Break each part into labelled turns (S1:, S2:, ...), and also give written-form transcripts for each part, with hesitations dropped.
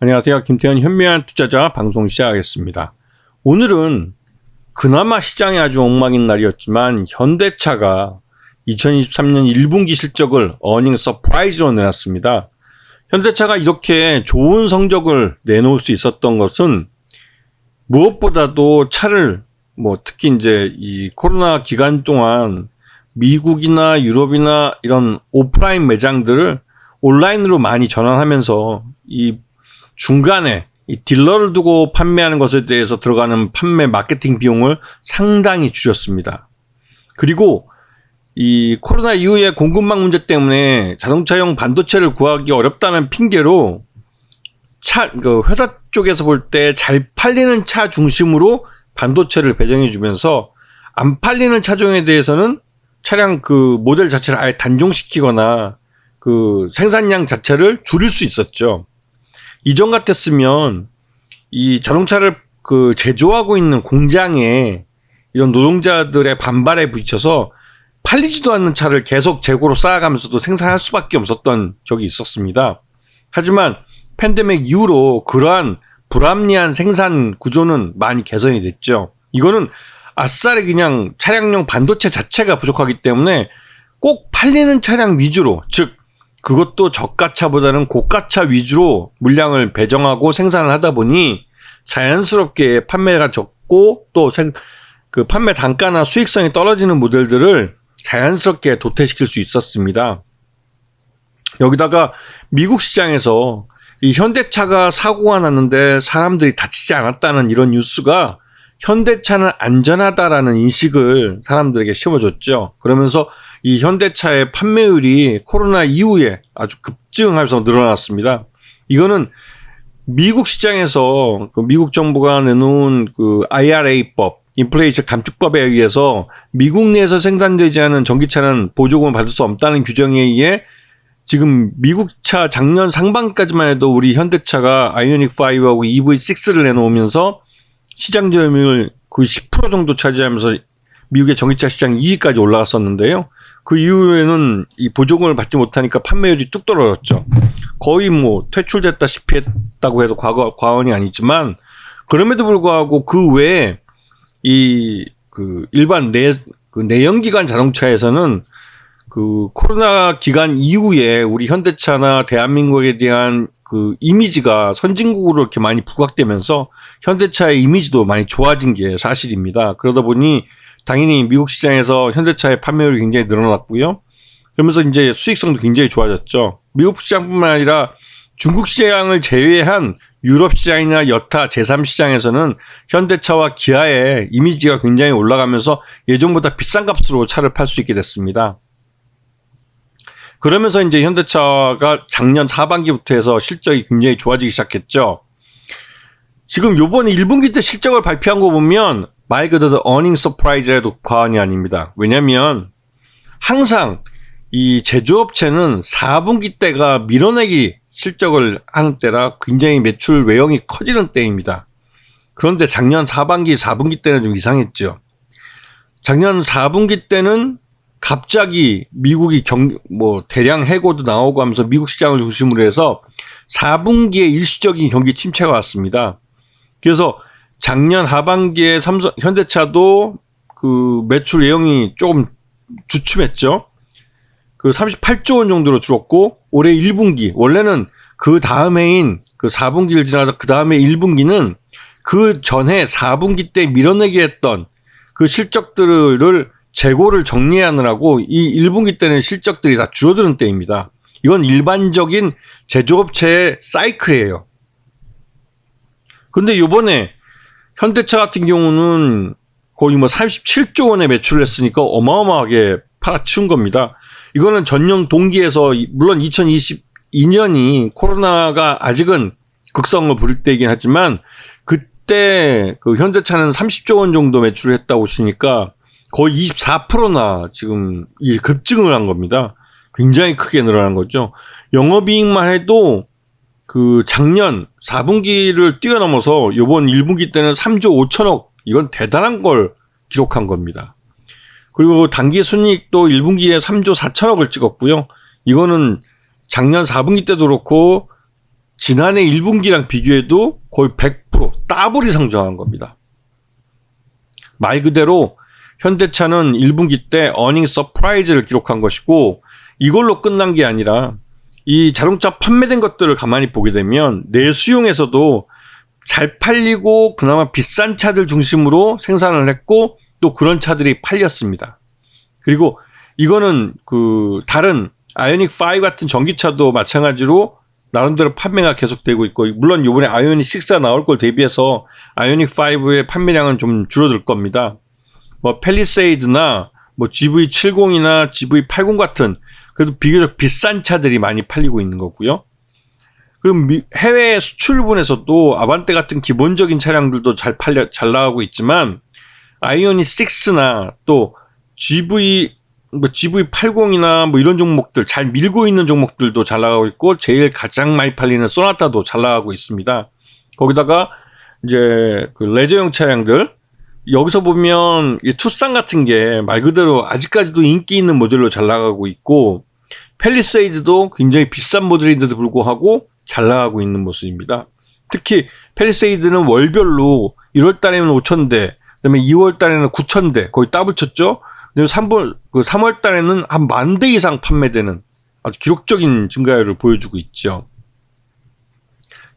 S1: 안녕하세요. 김태현 현명한 투자자 방송 시작하겠습니다. 오늘은 그나마 시장이 아주 엉망인 날이었지만 현대차가 2023년 1분기 실적을 어닝 서프라이즈로 내놨습니다. 현대차가 이렇게 좋은 성적을 내놓을 수 있었던 것은 무엇보다도 차를 특히 이제 이 코로나 기간 동안 미국이나 유럽이나 이런 오프라인 매장들을 온라인으로 많이 전환하면서 이 중간에 이 딜러를 두고 판매하는 것에 대해서 들어가는 판매 마케팅 비용을 상당히 줄였습니다. 그리고 이 코로나 이후에 공급망 문제 때문에 자동차용 반도체를 구하기 어렵다는 핑계로 회사 쪽에서 볼 때 잘 팔리는 차 중심으로 반도체를 배정해 주면서 안 팔리는 차종에 대해서는 차량 그 모델 자체를 아예 단종시키거나 그 생산량 자체를 줄일 수 있었죠. 이전 같았으면 이 자동차를 그 제조하고 있는 공장에 이런 노동자들의 반발에 부딪혀서 팔리지도 않는 차를 계속 재고로 쌓아가면서도 생산할 수밖에 없었던 적이 있었습니다. 하지만 팬데믹 이후로 그러한 불합리한 생산 구조는 많이 개선이 됐죠. 이거는 아싸리 그냥 차량용 반도체 자체가 부족하기 때문에 꼭 팔리는 차량 위주로, 즉 그것도 저가차보다는 고가차 위주로 물량을 배정하고 생산을 하다 보니 자연스럽게 판매가 적고 또 그 판매 단가나 수익성이 떨어지는 모델들을 자연스럽게 도태시킬 수 있었습니다. 여기다가 미국 시장에서 이 현대차가 사고가 났는데 사람들이 다치지 않았다는 이런 뉴스가 현대차는 안전하다라는 인식을 사람들에게 심어줬죠. 그러면서 이 현대차의 판매율이 코로나 이후에 아주 급증하면서 늘어났습니다. 이거는 미국 시장에서 그 미국 정부가 내놓은 그 IRA법, 인플레이션 감축법에 의해서 미국 내에서 생산되지 않은 전기차는 보조금을 받을 수 없다는 규정에 의해 지금 미국 차 작년 상반기까지만 해도 우리 현대차가 아이오닉5하고 EV6를 내놓으면서 시장 점유율 그 10% 정도 차지하면서 미국의 전기차 시장 2위까지 올라갔었는데요. 그 이후에는 이 보조금을 받지 못하니까 판매율이 뚝 떨어졌죠. 거의 퇴출됐다시피 했다고 해도 과언이 아니지만, 그럼에도 불구하고 그 외에 그 일반 내연기관 자동차에서는 그 코로나 기간 이후에 우리 현대차나 대한민국에 대한 그 이미지가 선진국으로 이렇게 많이 부각되면서 현대차의 이미지도 많이 좋아진 게 사실입니다. 그러다 보니 당연히 미국 시장에서 현대차의 판매율이 굉장히 늘어났고요. 그러면서 이제 수익성도 굉장히 좋아졌죠. 미국 시장뿐만 아니라 중국 시장을 제외한 유럽 시장이나 여타 제3시장에서는 현대차와 기아의 이미지가 굉장히 올라가면서 예전보다 비싼 값으로 차를 팔 수 있게 됐습니다. 그러면서 이제 현대차가 작년 하반기부터 해서 실적이 굉장히 좋아지기 시작했죠. 지금 요번에 1분기 때 실적을 발표한 거 보면 말 그대로 어닝 서프라이즈라도 과언이 아닙니다. 왜냐면 항상 이 제조업체는 4분기 때가 밀어내기 실적을 하는 때라 굉장히 매출 외형이 커지는 때입니다. 그런데 작년 4분기 때는 좀 이상했죠. 작년 4분기 때는 갑자기 미국이 대량 해고도 나오고 하면서 미국 시장을 중심으로 해서 4분기에 일시적인 경기 침체가 왔습니다. 그래서 작년 하반기에 현대차도 그 매출 외형이 조금 주춤했죠. 그 38조 원 정도로 줄었고, 올해 1분기, 원래는 그 다음 해인 그 4분기를 지나서 그 다음에 1분기는 그 전에 4분기 때 밀어내기 했던 그 실적들을 재고를 정리하느라고 이 1분기 때는 실적들이 다 줄어드는 때입니다. 이건 일반적인 제조업체의 사이클이에요. 근데 요번에 현대차 같은 경우는 거의 37조 원의 매출을 했으니까 어마어마하게 팔아치운 겁니다. 이거는 전년 동기에서, 물론 2022년이 코로나가 아직은 극성을 부릴 때이긴 하지만 그때 그 현대차는 30조 원 정도 매출을 했다고 보시니까 거의 24%나 지금 급증을 한 겁니다. 굉장히 크게 늘어난 거죠. 영업이익만 해도 그 작년 4분기를 뛰어넘어서 이번 1분기 때는 3조 5천억, 이건 대단한 걸 기록한 겁니다. 그리고 단기 순이익도 1분기에 3조 4천억을 찍었고요. 이거는 작년 4분기 때도 그렇고 지난해 1분기랑 비교해도 거의 100% 더블이 상승한 겁니다. 말 그대로 현대차는 1분기 때 어닝 서프라이즈를 기록한 것이고, 이걸로 끝난 게 아니라 이 자동차 판매된 것들을 가만히 보게 되면 내수용에서도 잘 팔리고 그나마 비싼 차들 중심으로 생산을 했고, 또 그런 차들이 팔렸습니다. 그리고 이거는 다른 아이오닉 5 같은 전기차도 마찬가지로 나름대로 판매가 계속되고 있고, 물론 이번에 아이오닉 6가 나올 걸 대비해서 아이오닉 5의 판매량은 좀 줄어들 겁니다. 뭐 팰리세이드나 뭐 GV70이나 GV80 같은 그래도 비교적 비싼 차들이 많이 팔리고 있는 거고요. 그럼 해외 수출분에서도 아반떼 같은 기본적인 차량들도 잘 나가고 있지만, 아이오닉 6나 또 GV80이나 뭐 이런 종목들, 잘 밀고 있는 종목들도 잘 나가고 있고, 제일 가장 많이 팔리는 소나타도 잘 나가고 있습니다. 거기다가 이제 레저용 차량들, 여기서 보면 이 투싼 같은 게 말 그대로 아직까지도 인기 있는 모델로 잘 나가고 있고, 팰리세이드도 굉장히 비싼 모델인데도 불구하고 잘 나가고 있는 모습입니다. 특히 팰리세이드는 월별로 1월 달에는 5,000대, 그다음에 2월 달에는 9,000대, 거의 더블 쳤죠. 그리고 3월 달에는 한 10,000대 이상 판매되는 아주 기록적인 증가율을 보여주고 있죠.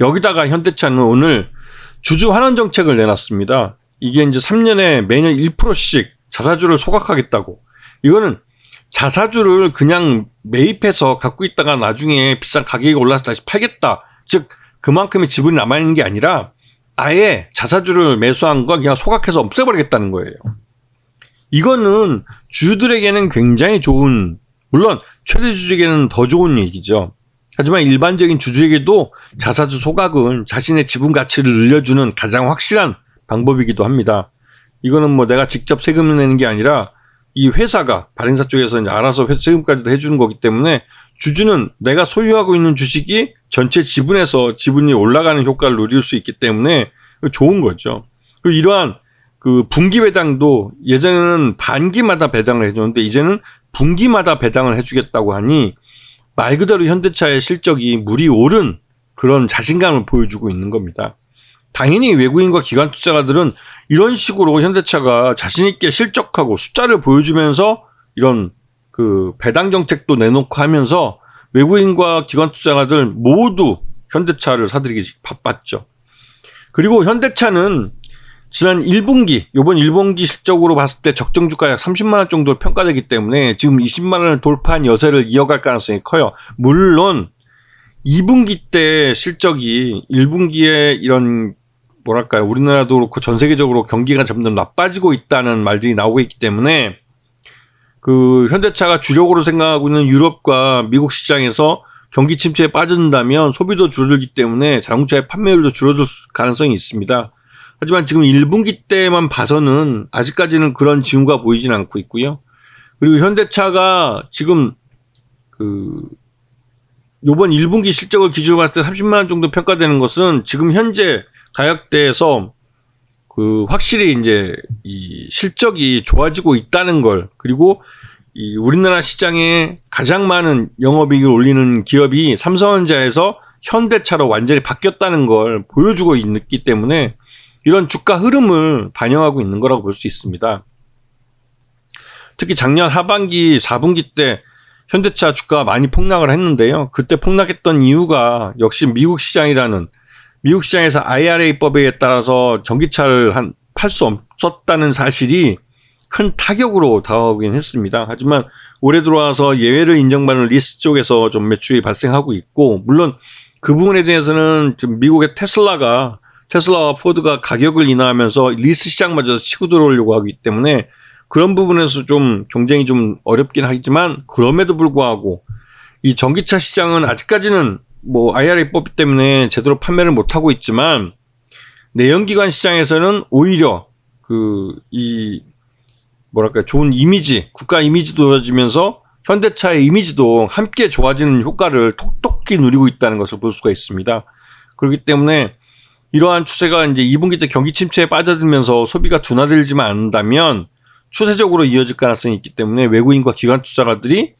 S1: 여기다가 현대차는 오늘 주주 환원 정책을 내놨습니다. 이게 이제 3년에 매년 1%씩 자사주를 소각하겠다고. 이거는 자사주를 그냥 매입해서 갖고 있다가 나중에 비싼 가격이 올라서 다시 팔겠다. 즉 그만큼의 지분이 남아있는 게 아니라 아예 자사주를 매수한 거 그냥 소각해서 없애버리겠다는 거예요. 이거는 주주들에게는 굉장히 좋은, 물론 최대 주주에게는 더 좋은 얘기죠. 하지만 일반적인 주주에게도 자사주 소각은 자신의 지분 가치를 늘려주는 가장 확실한 방법이기도 합니다. 이거는 뭐 내가 직접 세금을 내는 게 아니라 이 회사가, 발행사 쪽에서 이제 알아서 세금까지도 해주는 거기 때문에 주주는 내가 소유하고 있는 주식이 전체 지분에서 지분이 올라가는 효과를 누릴 수 있기 때문에 좋은 거죠. 그리고 이러한 분기 배당도 예전에는 반기마다 배당을 해줬는데 이제는 분기마다 배당을 해주겠다고 하니 말 그대로 현대차의 실적이 물이 오른 그런 자신감을 보여주고 있는 겁니다. 당연히 외국인과 기관 투자가들은 이런 식으로 현대차가 자신있게 실적하고 숫자를 보여주면서 이런 배당 정책도 내놓고 하면서 외국인과 기관 투자가들 모두 현대차를 사들이기 바빴죠. 그리고 현대차는 지난 1분기, 이번 1분기 실적으로 봤을 때 적정 주가 약 30만원 정도 평가되기 때문에 지금 20만원을 돌파한 여세를 이어갈 가능성이 커요. 물론 2분기 때 실적이 1분기에 이런 뭐랄까요, 우리나라도 그렇고 전 세계적으로 경기가 점점 나빠지고 있다는 말들이 나오고 있기 때문에 현대차가 주력으로 생각하고 있는 유럽과 미국 시장에서 경기 침체에 빠진다면 소비도 줄어들기 때문에 자동차의 판매율도 줄어들 가능성이 있습니다. 하지만 지금 1분기 때만 봐서는 아직까지는 그런 징후가 보이진 않고 있고요. 그리고 현대차가 지금 요번 1분기 실적을 기준으로 봤을 때 30만원 정도 평가되는 것은 지금 현재 가격대에서 확실히 이제 이 실적이 좋아지고 있다는 걸, 그리고 이 우리나라 시장에 가장 많은 영업이익을 올리는 기업이 삼성전자에서 현대차로 완전히 바뀌었다는 걸 보여주고 있기 때문에 이런 주가 흐름을 반영하고 있는 거라고 볼 수 있습니다. 특히 작년 하반기 4분기 때 현대차 주가가 많이 폭락을 했는데요. 그때 폭락했던 이유가 역시 미국 시장에서 IRA법에 따라서 전기차를 팔 수 없었다는 사실이 큰 타격으로 다가오긴 했습니다. 하지만 올해 들어와서 예외를 인정받는 리스 쪽에서 좀 매출이 발생하고 있고, 물론 그 부분에 대해서는 지금 미국의 테슬라와 포드가 가격을 인하하면서 리스 시장마저 치고 들어오려고 하기 때문에 그런 부분에서 좀 경쟁이 좀 어렵긴 하지만, 그럼에도 불구하고 이 전기차 시장은 아직까지는 뭐 IRA법 때문에 제대로 판매를 못하고 있지만, 내연기관 시장에서는 오히려 좋은 이미지, 국가 이미지도 좋아지면서 현대차의 이미지도 함께 좋아지는 효과를 톡톡히 누리고 있다는 것을 볼 수가 있습니다. 그렇기 때문에 이러한 추세가 이제 2분기 때 경기 침체에 빠져들면서 소비가 둔화되지만 않는다면 추세적으로 이어질 가능성이 있기 때문에 외국인과 기관 투자가들이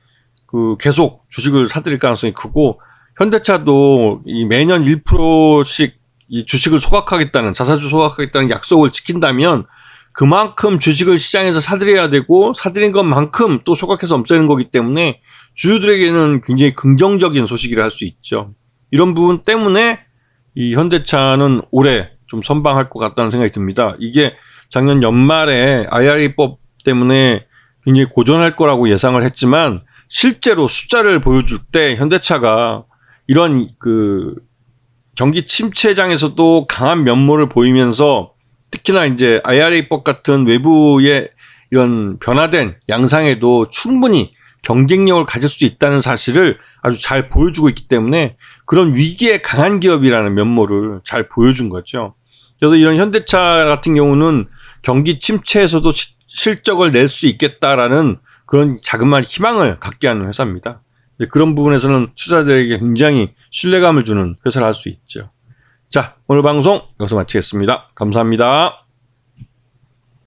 S1: 계속 주식을 사들일 가능성이 크고, 현대차도 이 매년 1%씩 이 주식을 소각하겠다는, 자사주 소각하겠다는 약속을 지킨다면 그만큼 주식을 시장에서 사들여야 되고, 사들인 것만큼 또 소각해서 없애는 거기 때문에 주주들에게는 굉장히 긍정적인 소식이라 할 수 있죠. 이런 부분 때문에 이 현대차는 올해 좀 선방할 것 같다는 생각이 듭니다. 이게 작년 연말에 IRA법 때문에 굉장히 고전할 거라고 예상을 했지만, 실제로 숫자를 보여줄 때 현대차가 이런 경기 침체장에서도 강한 면모를 보이면서, 특히나 이제 IRA법 같은 외부의 이런 변화된 양상에도 충분히 경쟁력을 가질 수 있다는 사실을 아주 잘 보여주고 있기 때문에 그런 위기에 강한 기업이라는 면모를 잘 보여준 거죠. 그래서 이런 현대차 같은 경우는 경기 침체에서도 실적을 낼 수 있겠다라는 그런 자그마한 희망을 갖게 하는 회사입니다. 그런 부분에서는 투자자들에게 굉장히 신뢰감을 주는 회사를 할 수 있죠. 자, 오늘 방송 여기서 마치겠습니다. 감사합니다.